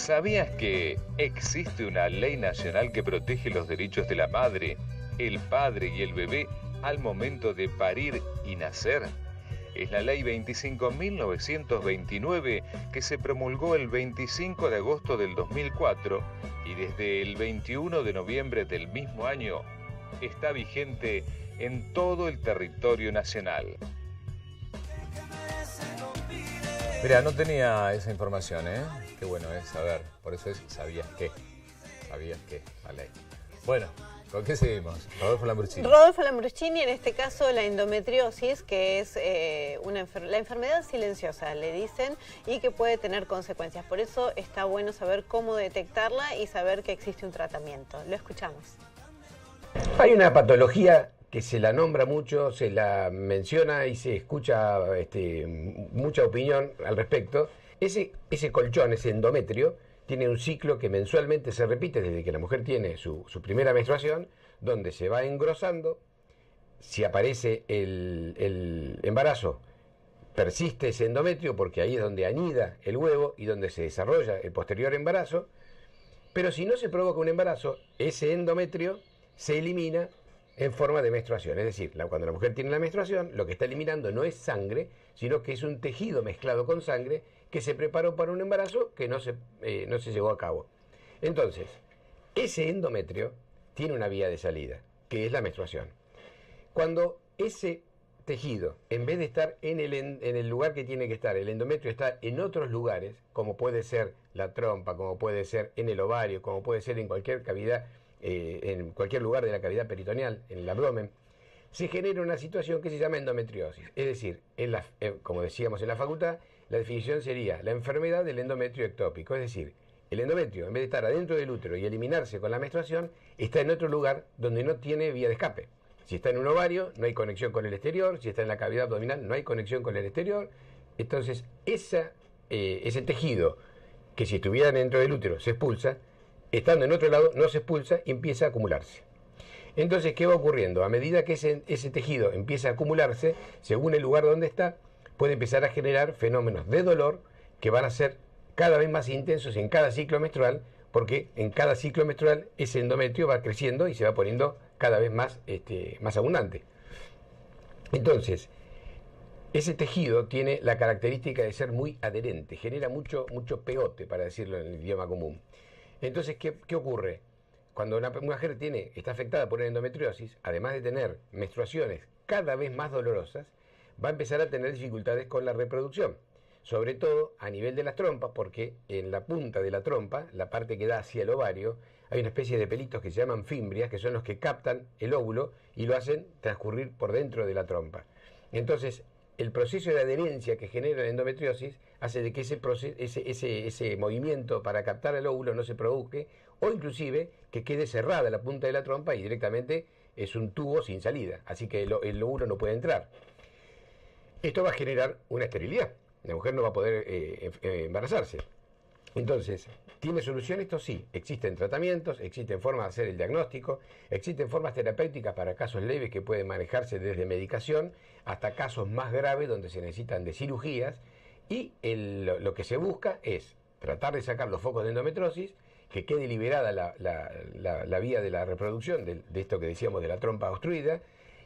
¿Sabías que existe una ley nacional que protege los derechos de la madre, el padre y el bebé al momento de parir y nacer? Es la Ley 25.929 que se promulgó el 25 de agosto del 2004 y desde el 21 de noviembre del mismo año está vigente en todo el territorio nacional. Mira, no tenía esa información, ¿eh? Qué bueno es saber. Por eso es ¿sabías qué? ¿Sabías qué? La ley. Bueno, ¿con qué seguimos? Rodolfo Lamborghini. Rodolfo Lamborghini, en este caso la endometriosis, que es la enfermedad silenciosa, le dicen, y que puede tener consecuencias. Por eso está bueno saber cómo detectarla y saber que existe un tratamiento. Lo escuchamos. Hay una patología que se la nombra mucho, se la menciona y se escucha mucha opinión al respecto. Ese colchón, ese endometrio, tiene un ciclo que mensualmente se repite desde que la mujer tiene su primera menstruación, donde se va engrosando. Si aparece el embarazo, persiste ese endometrio porque ahí es donde anida el huevo y donde se desarrolla el posterior embarazo. Pero si no se provoca un embarazo, ese endometrio se elimina en forma de menstruación. Es decir, cuando la mujer tiene la menstruación, lo que está eliminando no es sangre, sino que es un tejido mezclado con sangre que se preparó para un embarazo que no se llevó a cabo. Entonces, ese endometrio tiene una vía de salida, que es la menstruación. Cuando ese tejido, en vez de estar en el lugar que tiene que estar, el endometrio está en otros lugares, como puede ser la trompa, como puede ser en el ovario, como puede ser en cualquier cavidad, en cualquier lugar de la cavidad peritoneal, en el abdomen, se genera una situación que se llama endometriosis. Es decir, como decíamos en la facultad, la definición sería la enfermedad del endometrio ectópico. Es decir, el endometrio, en vez de estar adentro del útero y eliminarse con la menstruación, está en otro lugar donde no tiene vía de escape. Si está en un ovario, no hay conexión con el exterior. Si está en la cavidad abdominal, no hay conexión con el exterior. Entonces, ese tejido, que si estuviera dentro del útero se expulsa, estando en otro lado no se expulsa y empieza a acumularse. Entonces, ¿qué va ocurriendo? A medida que ese tejido empieza a acumularse, según el lugar donde está, puede empezar a generar fenómenos de dolor que van a ser cada vez más intensos en cada ciclo menstrual, porque en cada ciclo menstrual ese endometrio va creciendo y se va poniendo cada vez más abundante. Entonces, ese tejido tiene la característica de ser muy adherente, genera mucho pegote, para decirlo en el idioma común. Entonces, ¿qué ocurre? Cuando una mujer está afectada por una endometriosis, además de tener menstruaciones cada vez más dolorosas, va a empezar a tener dificultades con la reproducción, sobre todo a nivel de las trompas, porque en la punta de la trompa, la parte que da hacia el ovario, hay una especie de pelitos que se llaman fimbrias, que son los que captan el óvulo y lo hacen transcurrir por dentro de la trompa. Entonces, el proceso de adherencia que genera la endometriosis hace de que ese movimiento para captar el óvulo no se produzca, o inclusive que quede cerrada la punta de la trompa y directamente es un tubo sin salida, así que el óvulo no puede entrar. Esto va a generar una esterilidad. La mujer no va a poder embarazarse. Entonces, ¿tiene solución esto? Sí. Existen tratamientos, existen formas de hacer el diagnóstico, existen formas terapéuticas para casos leves que pueden manejarse desde medicación hasta casos más graves donde se necesitan de cirugías, y lo que se busca es tratar de sacar los focos de endometriosis, que quede liberada la vía de la reproducción de esto que decíamos de la trompa obstruida,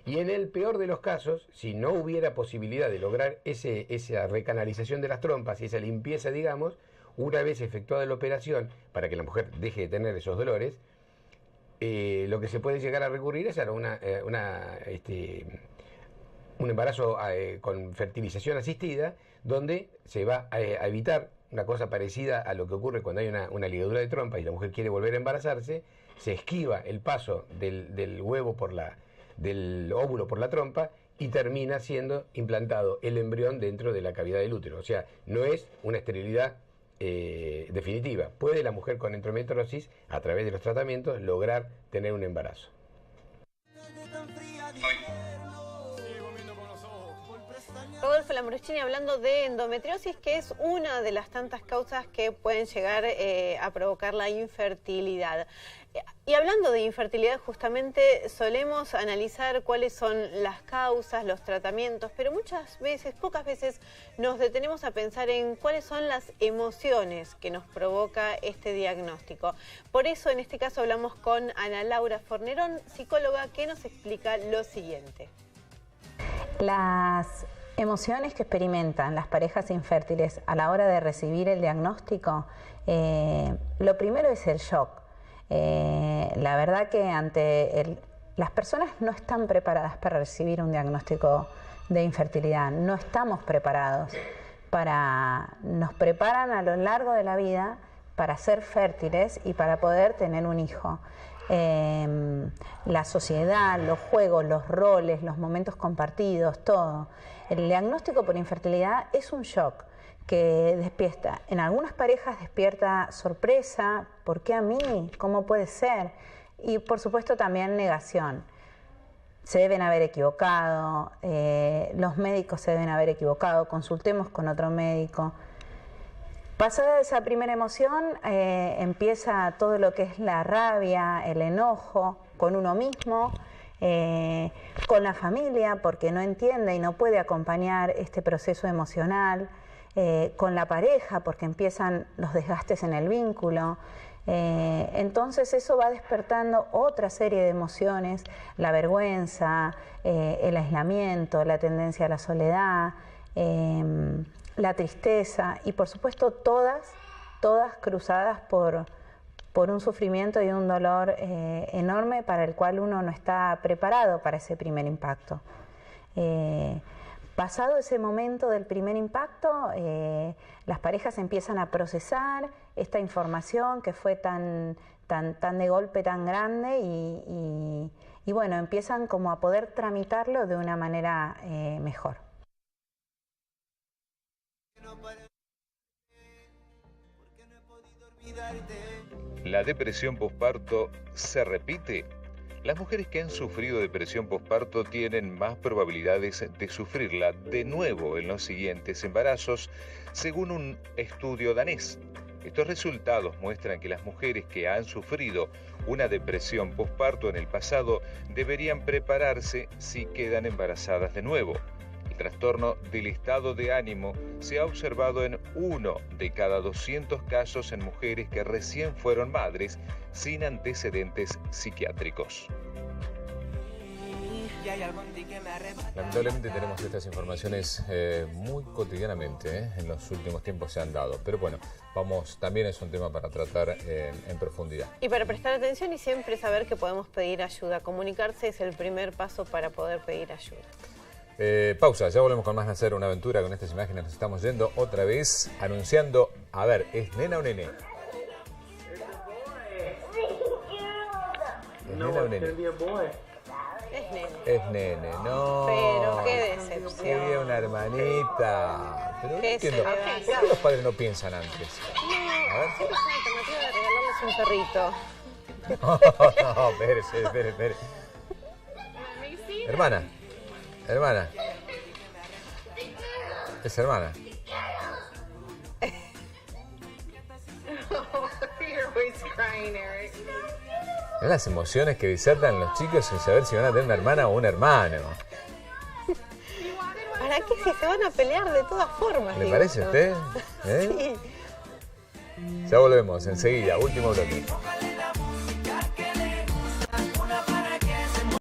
y en el peor de los casos, si no hubiera posibilidad de lograr esa recanalización de las trompas y esa limpieza, digamos, una vez efectuada la operación, para que la mujer deje de tener esos dolores, lo que se puede llegar a recurrir es a un embarazo con fertilización asistida, donde se va a evitar una cosa parecida a lo que ocurre cuando hay una ligadura de trompa y la mujer quiere volver a embarazarse. Se esquiva el paso del óvulo por la trompa y termina siendo implantado el embrión dentro de la cavidad del útero. O sea, no es una esterilidad definitiva. Puede la mujer con endometriosis, a través de los tratamientos, lograr tener un embarazo. Rodolfo Rodolfo Lambruschini hablando de endometriosis, que es una de las tantas causas que pueden llegar a provocar la infertilidad. Y hablando de infertilidad, justamente solemos analizar cuáles son las causas, los tratamientos, pero muchas veces, pocas veces, nos detenemos a pensar en cuáles son las emociones que nos provoca este diagnóstico. Por eso, en este caso, hablamos con Ana Laura Fornerón, psicóloga, que nos explica lo siguiente. Las emociones que experimentan las parejas infértiles a la hora de recibir el diagnóstico, lo primero es el shock. La verdad que las personas no están preparadas para recibir un diagnóstico de infertilidad, no estamos preparados. Nos preparan a lo largo de la vida para ser fértiles y para poder tener un hijo. La sociedad, los juegos, los roles, los momentos compartidos, todo. El diagnóstico por infertilidad es un shock que despierta, en algunas parejas despierta sorpresa, ¿por qué a mí? ¿Cómo puede ser? Y por supuesto también negación. Se deben haber equivocado, los médicos se deben haber equivocado, consultemos con otro médico. Pasada esa primera emoción, empieza todo lo que es la rabia, el enojo con uno mismo, con la familia, porque no entiende y no puede acompañar este proceso emocional, con la pareja, porque empiezan los desgastes en el vínculo. Entonces eso va despertando otra serie de emociones, la vergüenza, el aislamiento, la tendencia a la soledad, la tristeza y por supuesto todas cruzadas por un sufrimiento y un dolor enorme para el cual uno no está preparado para ese primer impacto. Pasado ese momento del primer impacto, las parejas empiezan a procesar esta información que fue tan de golpe, tan grande y bueno, empiezan como a poder tramitarlo de una manera mejor. ¿La depresión posparto se repite? Las mujeres que han sufrido depresión posparto tienen más probabilidades de sufrirla de nuevo en los siguientes embarazos, según un estudio danés. Estos resultados muestran que las mujeres que han sufrido una depresión posparto en el pasado deberían prepararse si quedan embarazadas de nuevo. El trastorno del estado de ánimo se ha observado en 1 de cada 200 casos en mujeres que recién fueron madres sin antecedentes psiquiátricos. Lamentablemente tenemos estas informaciones muy cotidianamente, en los últimos tiempos se han dado, pero bueno, también es un tema para tratar en profundidad. Y para prestar atención y siempre saber que podemos pedir ayuda. Comunicarse es el primer paso para poder pedir ayuda. Pausa, ya volvemos con más Nacer una aventura. Con estas imágenes nos estamos yendo otra vez anunciando, a ver, ¿es nena o nene? ¿Es nena o nene? Es nene. Es nene, no. Pero qué decepción. Quería una hermanita. Pero no ¿Qué entiendo, se le va a ¿por hacer? qué los padres no piensan antes? No, A ver. siempre es una alternativa de regalarles un perrito. No, espere. Hermana. Es hermana. Es las emociones que disertan los chicos sin saber si van a tener una hermana o un hermano. ¿Para qué si se van a pelear de todas formas? ¿Le digo parece a yo? usted? Sí. Ya volvemos enseguida, último bloque.